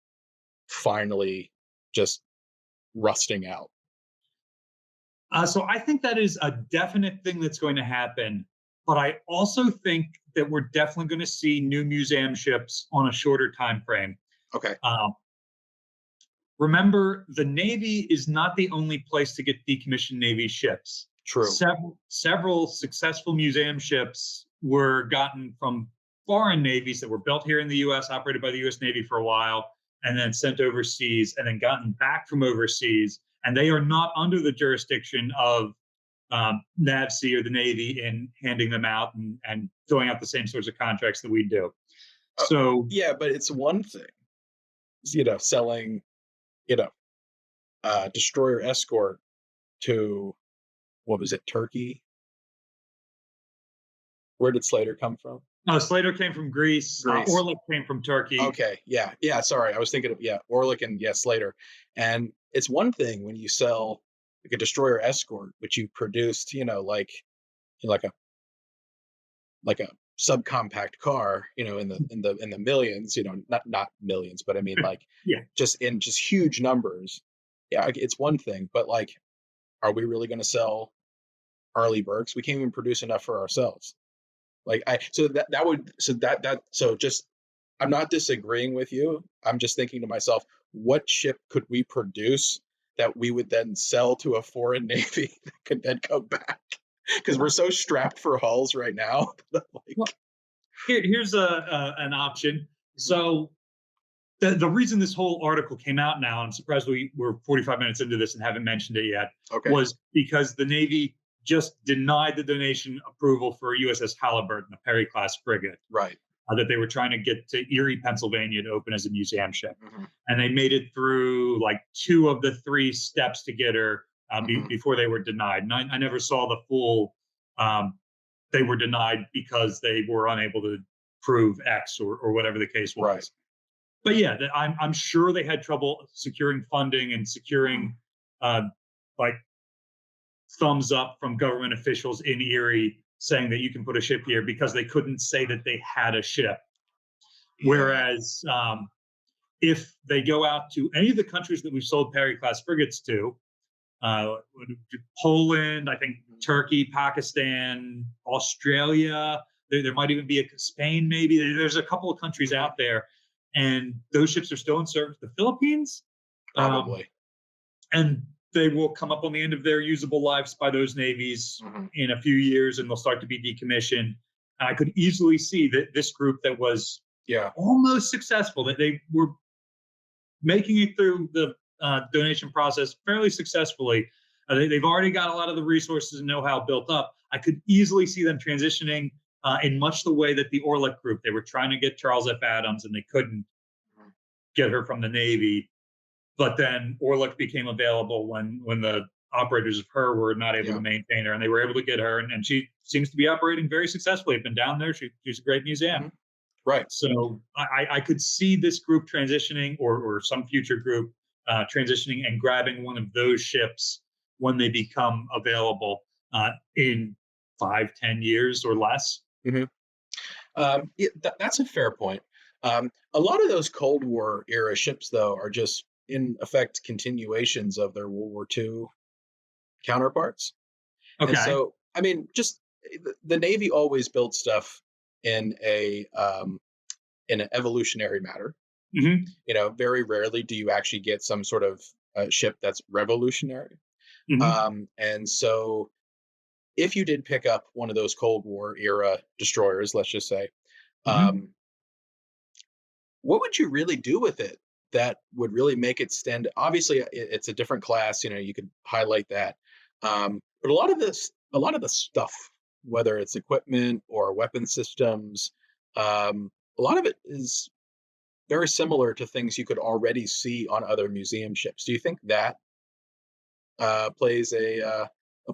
finally just rusting out. So I think that is a definite thing that's going to happen. But I also think that we're definitely going to see new museum ships on a shorter time frame. Okay. Remember, the Navy is not the only place to get decommissioned Navy ships. True. Several successful museum ships were gotten from foreign navies that were built here in the U.S., operated by the U.S. Navy for a while, and then sent overseas, and then gotten back from overseas. And they are not under the jurisdiction of NAVSEA or the Navy in handing them out and filling out the same sorts of contracts that we do. So yeah, but it's one thing, selling, destroyer escort to, what was it, Turkey? Where did Slater come from? Slater came from Greece. Orlik came from Turkey. Okay, yeah. Sorry, I was thinking of Orlik and Slater. And it's one thing when you sell like a destroyer escort, which you produced, like a subcompact car, in the millions, not millions, but I mean like just in huge numbers. Yeah, it's one thing, but like, are we really going to sell Arleigh Burkes? We can't even produce enough for ourselves. Like I'm not disagreeing with you. I'm just thinking to myself, what ship could we produce that we would then sell to a foreign navy that could then come back? Because we're so strapped for hulls right now. Here's an option. So the reason this whole article came out now, I'm surprised we're 45 minutes into this and haven't mentioned it yet, was because the Navy just denied the donation approval for USS Halliburton, a Perry-class frigate. Right. That they were trying to get to Erie, Pennsylvania to open as a museum ship. Mm-hmm. And they made it through like 2 of the 3 steps to get her before they were denied. And I never saw the full, they were denied because they were unable to prove X or whatever the case was. Right. But yeah, I'm sure they had trouble securing funding and securing like thumbs up from government officials in Erie saying that you can put a ship here, because they couldn't say that they had a ship. Yeah. Whereas if they go out to any of the countries that we've sold Perry-class frigates to, Poland, I think Turkey, Pakistan, Australia, there might even be Spain, maybe. There's a couple of countries out there, and those ships are still in service. The Philippines? Probably. And they will come up on the end of their usable lives by those navies in a few years, and they'll start to be decommissioned. I could easily see that this group that was almost successful, that they were making it through the donation process fairly successfully. They've already got a lot of the resources and know-how built up. I could easily see them transitioning in much the way that the Orlik group, they were trying to get Charles F. Adams and they couldn't get her from the Navy. But then Orlik became available when the operators of her were not able to maintain her, and they were able to get her. And she seems to be operating very successfully. I've been down there. She's a great museum. Mm-hmm. Right. So I could see this group transitioning, or some future group transitioning and grabbing one of those ships when they become available in 5, 10 years or less. Hmm. Yeah, that's a fair point. A lot of those Cold War era ships, though, are just in effect continuations of their World War II counterparts. And Okay. so, I mean, just the Navy always built stuff in in an evolutionary matter. Hmm. Very rarely do you actually get some sort of ship that's revolutionary. Hmm. And so, if you did pick up one of those Cold War era destroyers, let's just say, Hmm. um, what would you really do with it that would really make it stand? Obviously, it's a different class. You could highlight that, but a lot of the stuff, whether it's equipment or weapon systems, a lot of it is very similar to things you could already see on other museum ships. Do you think that plays a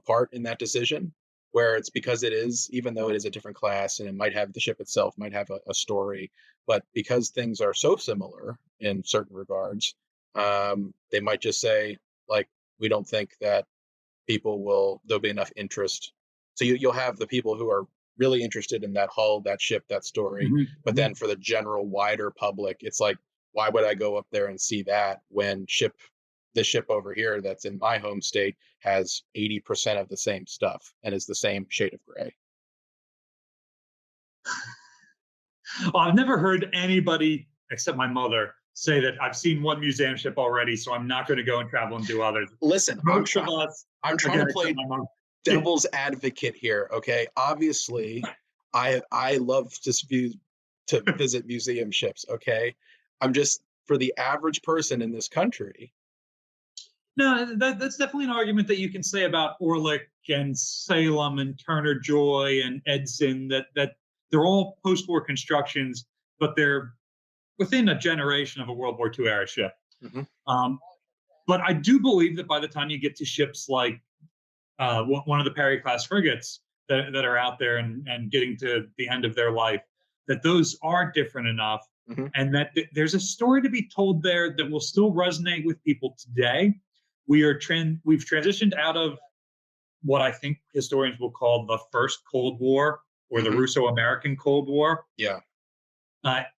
part in that decision, where it's because it is, even though it is a different class and it might have the ship itself might have a story, but because things are so similar in certain regards, they might just say, like, we don't think that there'll be enough interest. So you'll have the people who are really interested in that hull, that ship, that story, but then Hmm. for the general wider public, it's like, why would I go up there and see that when the ship over here that's in my home state has 80% of the same stuff and is the same shade of gray? Well, I've never heard anybody except my mother say that I've seen one museum ship already, so I'm not going to go and travel and do others. Listen, Most of us, I'm trying again, to except play my mom. devil's advocate here, okay? Obviously, I love to visit museum ships, okay? I'm just, for the average person in this country. No, that's definitely an argument that you can say about Orlick and Salem and Turner Joy and Edson, that they're all post-war constructions, but they're within a generation of a World War II era ship. Mhm. Um, but I do believe that by the time you get to ships like one of the Perry class frigates that are out there and getting to the end of their life, that those are different enough, Mhm. and that there's a story to be told there that will still resonate with people today. We've transitioned out of what I think historians will call the first Cold War or the Mhm. Russo-American Cold War, Yeah.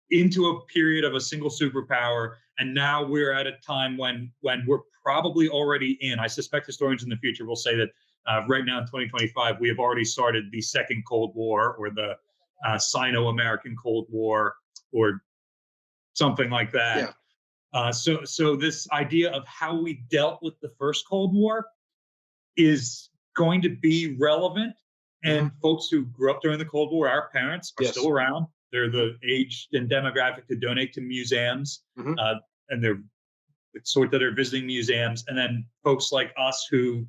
into a period of a single superpower, and now we're at a time when we're probably already in. I suspect historians in the future will say that right now in 2025 we have already started the second Cold War or the Sino-American Cold War or something like that. Yeah. So this idea of how we dealt with the first Cold War is going to be relevant. Mhm. And folks who grew up during the Cold War, our parents, are still Yes. around. They're Mhm. the age and demographic to donate to museums, Mhm. uh, and they're the sort that are visiting museums. And then folks like us who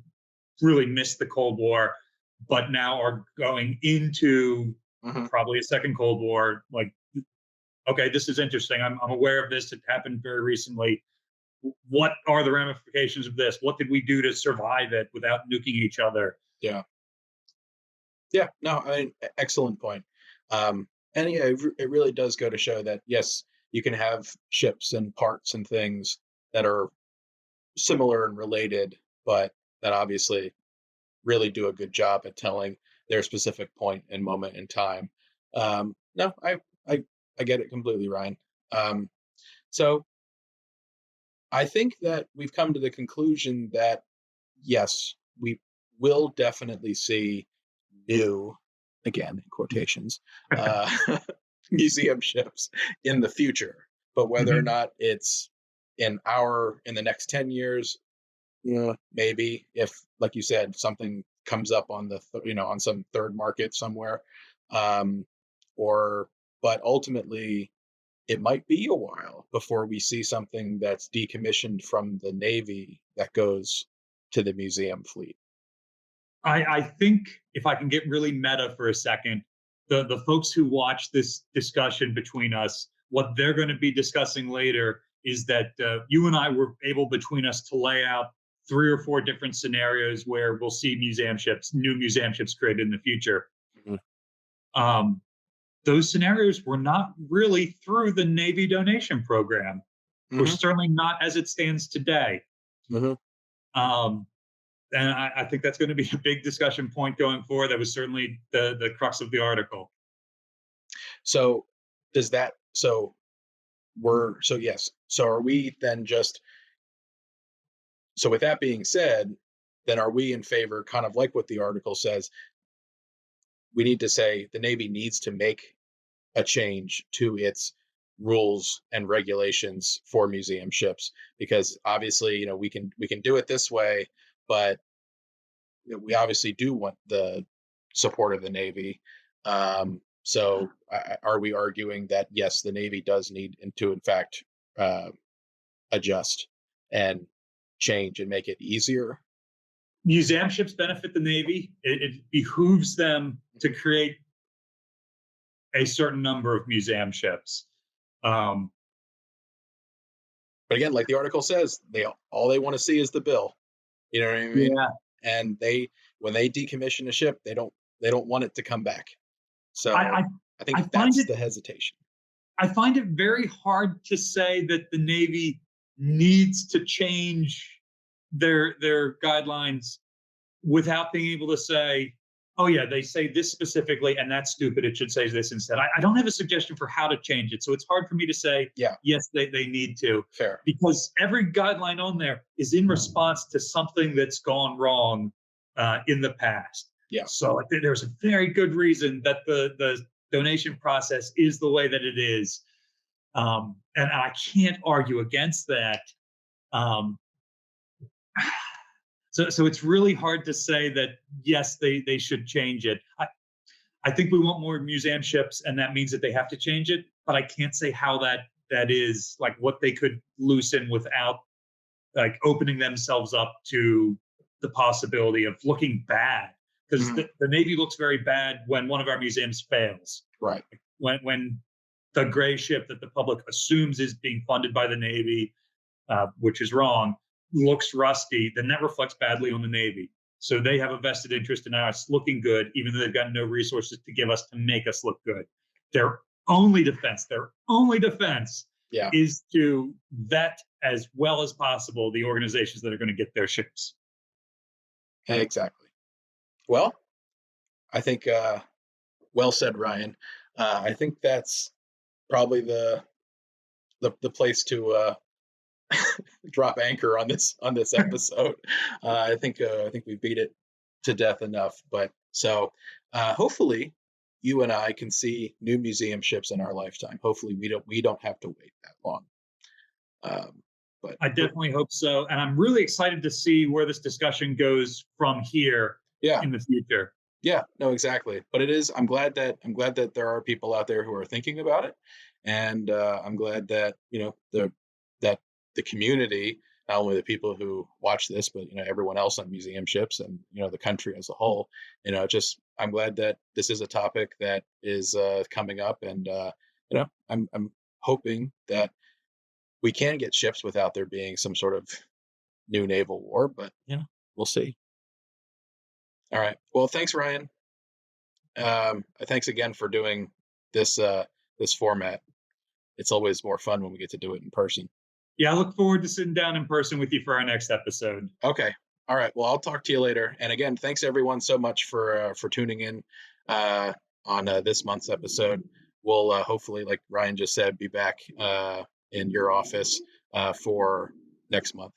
really missed the Cold War, but now are going into Mhm. probably a second Cold War. Like, okay, this is interesting. I'm aware of this. It happened very recently. What are the ramifications of this? What did we do to survive it without nuking each other? Yeah. Yeah, no, I mean, excellent point. And yeah, it really does go to show that yes, you can have ships and parts and things that are similar and related, but that obviously really do a good job at telling their specific point and moment in time. No, I get it completely, Ryan. Um, so I think that we've come to the conclusion that yes, we will definitely see new, again in quotations, uh, museum ships in the future. But whether or Mhm. not it's in the next 10 years, yeah, maybe, if, like you said, something comes up on on some third market somewhere, um, or but ultimately it might be a while before we see something that's decommissioned from the Navy that goes to the museum fleet. I think if I can get really meta for a second, the folks who watch this discussion between us, what they're going to be discussing later is that you and I were able between us to lay out 3 or 4 different scenarios where we'll see new museum ships created in the future. Mhm. Um, those scenarios were not really through the Navy donation program. We're Mhm. certainly not as it stands today. Mhm. Um, And I think that's going to be a big discussion point going forward. That was certainly the crux of the article. So does that so we're so yes. So are we then just so with that being said, then are we in favor, kind of like what the article says, we need to say the Navy needs to make a change to its rules and regulations for museum ships, because obviously, we can do it this way, but we obviously do want the support of the Navy. So are we arguing that yes, the Navy does need to in fact uh, adjust and change and make it easier? Museum ships benefit the Navy. It behooves them to create a certain number of museum ships. Um, But again, like the article says, they all they want to see is the bill. You know what I mean? yeah, And when they decommission a ship, they don't want it to come back. I, So I I I think find that's it the hesitation. I find it very hard to say that the Navy needs to change their guidelines without being able to say, oh yeah, they say this specifically, and that's stupid. It should say this instead. I don't have a suggestion for how to change it. So it's hard for me to say, Yeah, yes, they need to, fair. because every guideline on there is in response to something that's gone wrong in the past. Yeah. So I think there's a very good reason that the donation process is the way that it is. And I can't argue against that. Um, so it's really hard to say that yes, they should change it. I think we want more museum ships, and that means that they have to change it. But I can't say how that is, like what they could loosen without like opening themselves up to the possibility of looking bad. Because Mhm. the Navy looks very bad when one of our museums fails. Right. When the gray ship that the public assumes is being funded by the Navy, which is wrong, looks rusty, then that reflects badly on the Navy. So they have a vested interest in us looking good, even though they've got no resources to give us to make us look good. Their only defense Yeah. is to vet as well as possible the organizations that are going to get their ships. Exactly. Well, I think well said, Ryan. I think that's probably the place to drop anchor on this episode. I think we beat it to death enough. But so hopefully you and I can see new museum ships in our lifetime. Hopefully we don't have to wait that long. Um, but I definitely hope so. And I'm really excited to see where this discussion goes from here yeah, in the future. yeah, no, exactly. But it is. I'm glad that there are people out there who are thinking about it, and I'm glad that that the community, not only the people who watch this, but everyone else on museum ships, and the country as a whole. Just I'm glad that this is a topic that is coming up, and I'm hoping that we can get ships without there being some sort of new naval war. But we'll see. All right. Well, thanks, Ryan. Thanks again for doing this format. It's always more fun when we get to do it in person. Yeah, I look forward to sitting down in person with you for our next episode. Okay. All right. Well, I'll talk to you later. And again, thanks everyone so much for tuning in on this month's episode. We'll hopefully, like Ryan just said, be back in your office for next month.